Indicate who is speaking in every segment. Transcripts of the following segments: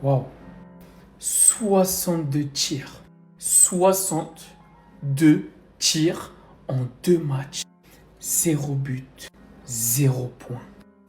Speaker 1: Waouh. 62 tirs. 62 tirs en 2 matchs. 0 but, 0 point.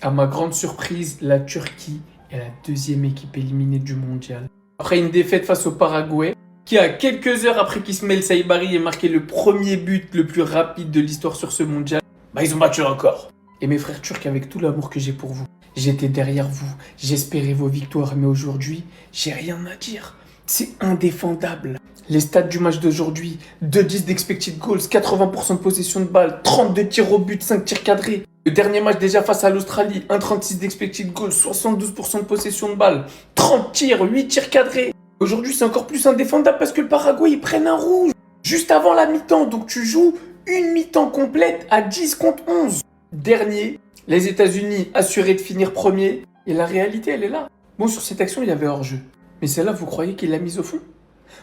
Speaker 1: À ma grande surprise, la Turquie est la deuxième équipe éliminée du mondial. Après une défaite face au Paraguay, qui a quelques heures après qu'Ismaël Saïbari ait marqué le premier but le plus rapide de l'histoire sur ce mondial, ils ont battu le record. Et mes frères turcs, avec tout l'amour que j'ai pour vous, j'étais derrière vous, j'espérais vos victoires, mais aujourd'hui, j'ai rien à dire. C'est indéfendable. Les stats du match d'aujourd'hui, 2-10 d'expected goals, 80% de possession de balle, 32 tirs au but, 5 tirs cadrés. Le dernier match déjà face à l'Australie, 1,36 d'expected goals, 72% de possession de balle, 30 tirs, 8 tirs cadrés. Aujourd'hui, c'est encore plus indéfendable parce que le Paraguay, ils prennent un rouge juste avant la mi-temps. Donc tu joues une mi-temps complète à 10 contre 11. Dernier, les États-Unis assurés de finir premier. Et la réalité, elle est là. Bon, sur cette action, il y avait hors-jeu. Mais celle-là, vous croyez qu'il l'a mise au fond?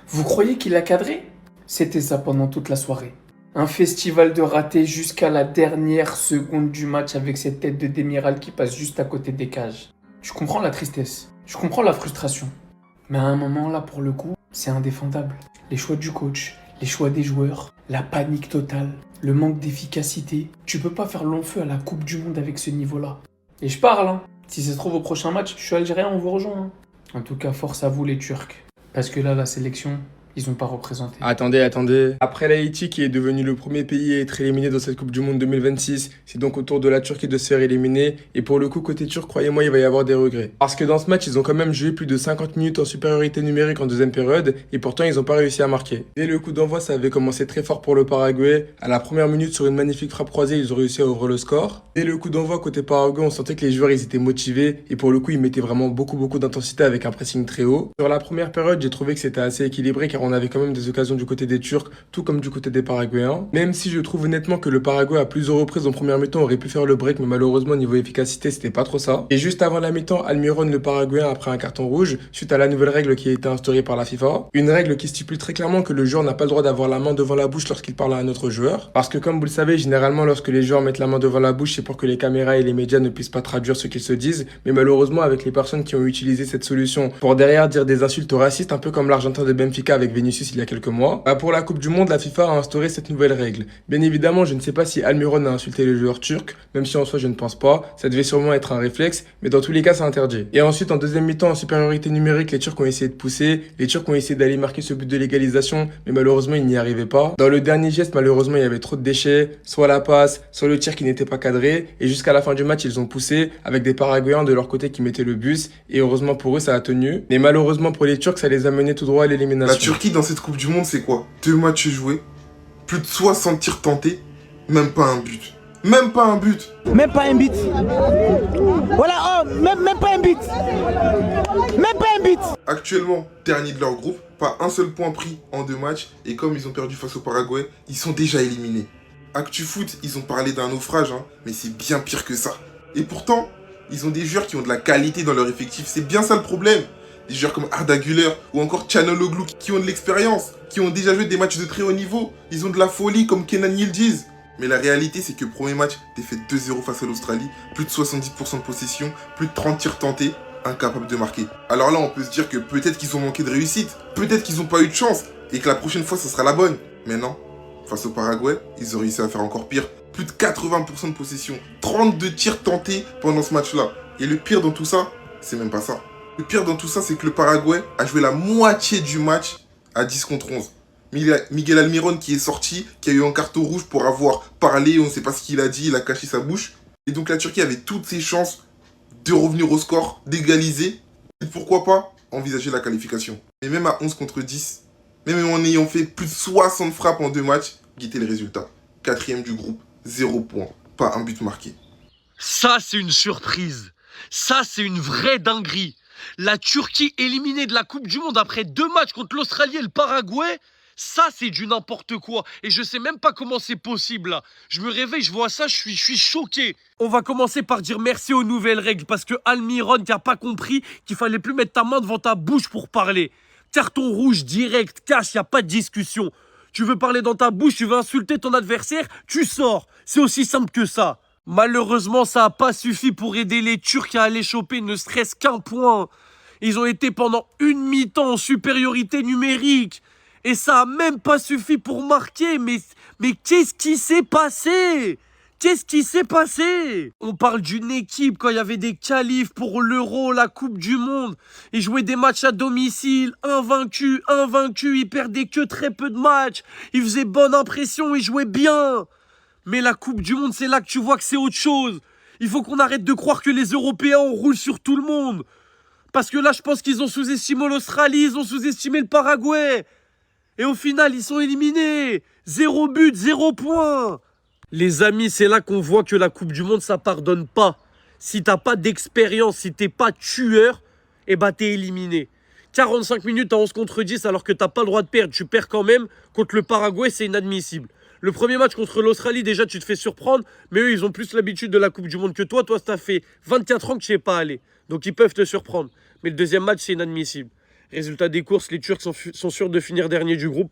Speaker 1: Vous croyez qu'il l'a cadré? C'était ça pendant toute la soirée. Un festival de ratés jusqu'à la dernière seconde du match avec cette tête de Demiral qui passe juste à côté des cages. Je comprends la tristesse. Je comprends la frustration. Mais à un moment là, pour le coup, c'est indéfendable. Les choix du coach, les choix des joueurs, la panique totale, le manque d'efficacité. Tu peux pas faire long feu à la Coupe du Monde avec ce niveau-là. Et je parle, hein. Si ça se trouve au prochain match, je suis algérien, on vous rejoint. Hein. En tout cas, force à vous les Turcs. Parce que là, la sélection, ils n'ont pas représenté.
Speaker 2: Attendez. Après l'Haïti qui est devenu le premier pays à être éliminé dans cette Coupe du Monde 2026, c'est donc au tour de la Turquie de se faire éliminer. Et pour le coup, côté turc, croyez-moi, il va y avoir des regrets. Parce que dans ce match, ils ont quand même joué plus de 50 minutes en supériorité numérique en deuxième période et pourtant, ils n'ont pas réussi à marquer. Dès le coup d'envoi, ça avait commencé très fort pour le Paraguay. À la première minute, sur une magnifique frappe croisée, ils ont réussi à ouvrir le score. Dès le coup d'envoi, côté Paraguay, on sentait que les joueurs, ils étaient motivés et pour le coup, ils mettaient vraiment beaucoup d'intensité avec un pressing très haut. Sur la première période, j'ai trouvé que c'était assez équilibré car on avait quand même des occasions du côté des Turcs, tout comme du côté des Paraguayens. Même si je trouve honnêtement que le Paraguay à plusieurs reprises en première mi-temps aurait pu faire le break, mais malheureusement niveau efficacité c'était pas trop ça. Et juste avant la mi-temps, Almiron le Paraguayen a pris un carton rouge suite à la nouvelle règle qui a été instaurée par la FIFA. Une règle qui stipule très clairement que le joueur n'a pas le droit d'avoir la main devant la bouche lorsqu'il parle à un autre joueur. Parce que comme vous le savez, généralement lorsque les joueurs mettent la main devant la bouche, c'est pour que les caméras et les médias ne puissent pas traduire ce qu'ils se disent. Mais malheureusement avec les personnes qui ont utilisé cette solution pour derrière dire des insultes racistes, un peu comme l'Argentin de Benfica avec Vinicius il y a quelques mois, pour la Coupe du Monde, la FIFA a instauré cette nouvelle règle. Bien évidemment, je ne sais pas si Almiron a insulté les joueurs turcs, même si en soi je ne pense pas, ça devait sûrement être un réflexe, mais dans tous les cas c'est interdit. Et ensuite en deuxième mi-temps, en supériorité numérique, les Turcs ont essayé de pousser, les Turcs ont essayé d'aller marquer ce but de l'égalisation, mais malheureusement ils n'y arrivaient pas. Dans le dernier geste, malheureusement il y avait trop de déchets, soit la passe, soit le tir qui n'était pas cadré, et jusqu'à la fin du match ils ont poussé, avec des Paraguayens de leur côté qui mettaient le bus, et heureusement pour eux ça a tenu, mais malheureusement pour les Turcs ça les a menés tout droit à l'élimination.
Speaker 3: La Turquie dans cette Coupe du Monde c'est quoi? 2 matchs joués, plus de 60 tirs tentés, même pas un but. Même pas un but.
Speaker 4: Même pas un but. Voilà, oh, même pas un but. Même pas un but.
Speaker 3: Actuellement, dernier de leur groupe, pas un seul point pris en 2 matchs. Et comme ils ont perdu face au Paraguay, ils sont déjà éliminés. ActuFoot, ils ont parlé d'un naufrage, hein, mais c'est bien pire que ça. Et pourtant, ils ont des joueurs qui ont de la qualité dans leur effectif. C'est bien ça le problème. Des joueurs comme Arda Güler ou encore Çalhanoğlu qui ont de l'expérience, qui ont déjà joué des matchs de très haut niveau. Ils ont de la folie comme Kenan Yildiz. Mais la réalité, c'est que premier match, défaite 2-0 face à l'Australie, plus de 70% de possession, plus de 30 tirs tentés, incapable de marquer. Alors là, on peut se dire que peut-être qu'ils ont manqué de réussite, peut-être qu'ils n'ont pas eu de chance, et que la prochaine fois, ça sera la bonne. Mais non, face au Paraguay, ils ont réussi à faire encore pire. Plus de 80% de possession, 32 tirs tentés pendant ce match-là. Et le pire dans tout ça, c'est même pas ça. Le pire dans tout ça, c'est que le Paraguay a joué la moitié du match à 10 contre 11. Miguel Almiron qui est sorti, qui a eu un carton rouge pour avoir parlé, on ne sait pas ce qu'il a dit, il a caché sa bouche. Et donc la Turquie avait toutes ses chances de revenir au score, d'égaliser, et pourquoi pas envisager la qualification. Mais même à 11 contre 10, même en ayant fait plus de 60 frappes en 2 matchs, guettez le résultat. 4e du groupe, 0 points, pas un but marqué.
Speaker 5: Ça, c'est une surprise. Ça, c'est une vraie dinguerie. La Turquie éliminée de la Coupe du Monde après 2 matchs contre l'Australie et le Paraguay, ça, c'est du n'importe quoi. Et je sais même pas comment c'est possible, là. Je me réveille, je vois ça, je suis choqué. On va commencer par dire merci aux nouvelles règles. Parce que Almiron qui a pas compris qu'il fallait plus mettre ta main devant ta bouche pour parler. Carton rouge, direct, cash, y a pas de discussion. Tu veux parler dans ta bouche, tu veux insulter ton adversaire, tu sors. C'est aussi simple que ça. Malheureusement, ça n'a pas suffi pour aider les Turcs à aller choper ne serait-ce qu'un point. Ils ont été pendant une mi-temps en supériorité numérique. Et ça a même pas suffi pour marquer. Mais qu'est-ce qui s'est passé? Qu'est-ce qui s'est passé? On parle d'une équipe quand il y avait des qualifs pour l'Euro, la Coupe du Monde. Ils jouaient des matchs à domicile, invaincus. Ils perdaient que très peu de matchs. Ils faisaient bonne impression, ils jouaient bien. Mais la Coupe du Monde, c'est là que tu vois que c'est autre chose. Il faut qu'on arrête de croire que les Européens, on roule sur tout le monde. Parce que là, je pense qu'ils ont sous-estimé l'Australie, ils ont sous-estimé le Paraguay. Et au final, ils sont éliminés. 0 but, 0 point. Les amis, c'est là qu'on voit que la Coupe du Monde, ça pardonne pas. Si t'as pas d'expérience, si t'es pas tueur, eh ben t'es éliminé. 45 minutes à 11 contre 10 alors que t'as pas le droit de perdre. Tu perds quand même. Contre le Paraguay, c'est inadmissible. Le premier match contre l'Australie, déjà, tu te fais surprendre. Mais eux, ils ont plus l'habitude de la Coupe du Monde que toi. Toi, ça fait 24 ans que tu n'y es pas allé. Donc, ils peuvent te surprendre. Mais le deuxième match, c'est inadmissible. Résultat des courses, les Turcs sont sûrs de finir dernier du groupe,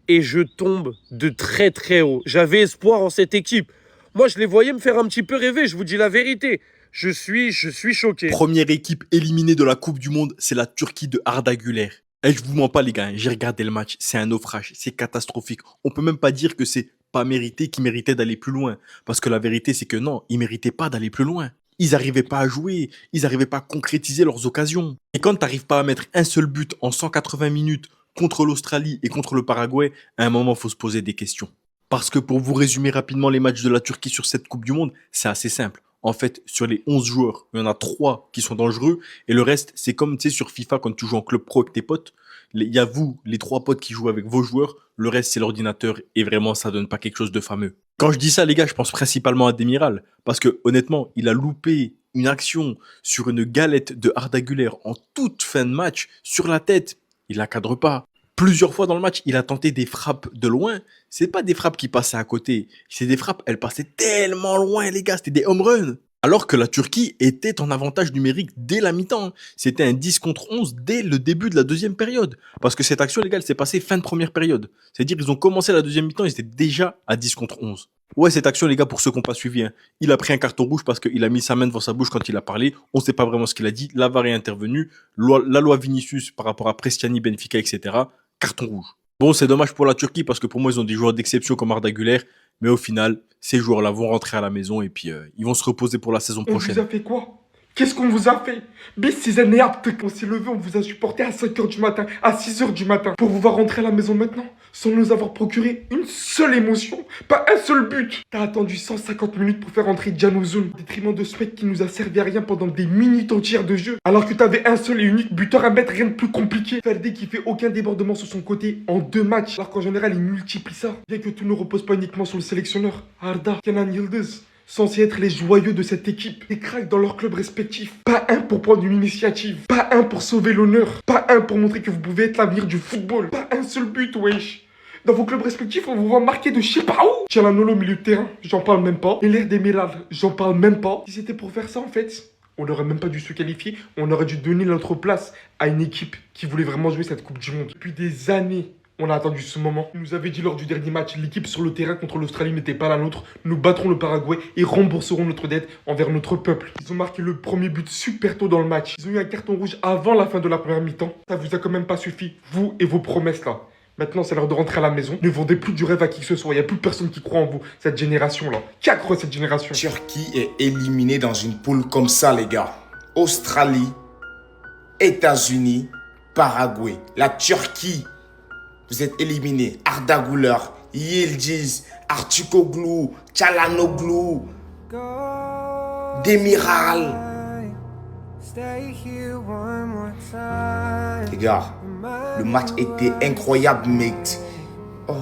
Speaker 5: et je tombe de très très haut. J'avais espoir en cette équipe. Moi, je les voyais me faire un petit peu rêver, je vous dis la vérité. Je suis choqué.
Speaker 6: Première équipe éliminée de la Coupe du Monde, c'est la Turquie de Arda Güler. Et je vous mens pas les gars, j'ai regardé le match, c'est un naufrage, c'est catastrophique. On peut même pas dire que c'est pas mérité, qu'ils méritaient d'aller plus loin. Parce que la vérité, c'est que non, ils méritaient pas d'aller plus loin. Ils n'arrivaient pas à jouer, ils n'arrivaient pas à concrétiser leurs occasions. Et quand tu n'arrives pas à mettre un seul but en 180 minutes contre l'Australie et contre le Paraguay, à un moment, il faut se poser des questions. Parce que pour vous résumer rapidement les matchs de la Turquie sur cette Coupe du Monde, c'est assez simple. En fait, sur les 11 joueurs, il y en a 3 qui sont dangereux et le reste, c'est comme tu sais sur FIFA quand tu joues en club pro avec tes potes. Il y a vous, les 3 potes qui jouent avec vos joueurs, le reste c'est l'ordinateur et vraiment ça donne pas quelque chose de fameux. Quand je dis ça les gars, je pense principalement à Demiral parce que honnêtement, il a loupé une action sur une galette de Arda Güler en toute fin de match sur la tête. Il la cadre pas. Plusieurs fois dans le match, il a tenté des frappes de loin. C'est pas des frappes qui passaient à côté. C'est des frappes, elles passaient tellement loin, les gars. C'était des home runs. Alors que la Turquie était en avantage numérique dès la mi-temps. C'était un 10 contre 11 dès le début de la deuxième période. Parce que cette action, les gars, elle s'est passée fin de première période. C'est-à-dire qu'ils ont commencé la deuxième mi-temps, ils étaient déjà à 10 contre 11. Ouais, cette action, les gars, pour ceux qui n'ont pas suivi, hein, il a pris un carton rouge parce qu'il a mis sa main devant sa bouche quand il a parlé. On ne sait pas vraiment ce qu'il a dit. La VAR est intervenue. La loi Vinicius par rapport à Prestiani, Benfica, etc. Carton rouge. Bon, c'est dommage pour la Turquie parce que pour moi, ils ont des joueurs d'exception comme Arda Güler. Mais au final, ces joueurs-là vont rentrer à la maison et puis ils vont se reposer pour la saison prochaine.
Speaker 7: On vous a fait quoi? Qu'est-ce qu'on vous a fait? Bis, c'est un néapte. On s'est levé, on vous a supporté à 5h du matin, à 6h du matin, pour vous voir rentrer à la maison maintenant, sans nous avoir procuré une seule émotion, pas un seul but. T'as attendu 150 minutes pour faire rentrer Canuzun, au détriment de ce mec qui nous a servi à rien pendant des minutes entières de jeu, alors que t'avais un seul et unique buteur à mettre, rien de plus compliqué. Ferdé qui fait aucun débordement sur son côté en 2 matchs, alors qu'en général il multiplie ça. Bien que tout ne repose pas uniquement sur le sélectionneur. Arda, Kenan Yıldız, censés être les joyeux de cette équipe, des cracks dans leur club respectif. Pas un pour prendre une initiative, pas un pour sauver l'honneur, pas un pour montrer que vous pouvez être l'avenir du football, pas un seul but, wesh. Dans vos clubs respectifs, on vous voit marquer de je sais pas où. Tchalanolo au milieu de terrain, j'en parle même pas. Et l'air des Mélades, j'en parle même pas. Si c'était pour faire ça, en fait, on n'aurait même pas dû se qualifier. On aurait dû donner notre place à une équipe qui voulait vraiment jouer cette Coupe du Monde. Depuis des années, on a attendu ce moment. Ils nous avaient dit lors du dernier match, l'équipe sur le terrain contre l'Australie n'était pas la nôtre. Nous battrons le Paraguay et rembourserons notre dette envers notre peuple. Ils ont marqué le premier but super tôt dans le match. Ils ont eu un carton rouge avant la fin de la première mi-temps. Ça vous a quand même pas suffi, vous et vos promesses là. Maintenant, c'est l'heure de rentrer à la maison. Ne vendez plus du rêve à qui que ce soit. Il n'y a plus personne qui croit en vous. Cette génération-là. Qui a cru à cette génération?
Speaker 8: Turquie est éliminée dans une poule comme ça, les gars. Australie, États-Unis, Paraguay. La Turquie, vous êtes éliminés. Arda Güler, Yildiz, Artukoglu, Çalhanoğlu, Demiral. Les gars, le match était incroyable, mec. Oh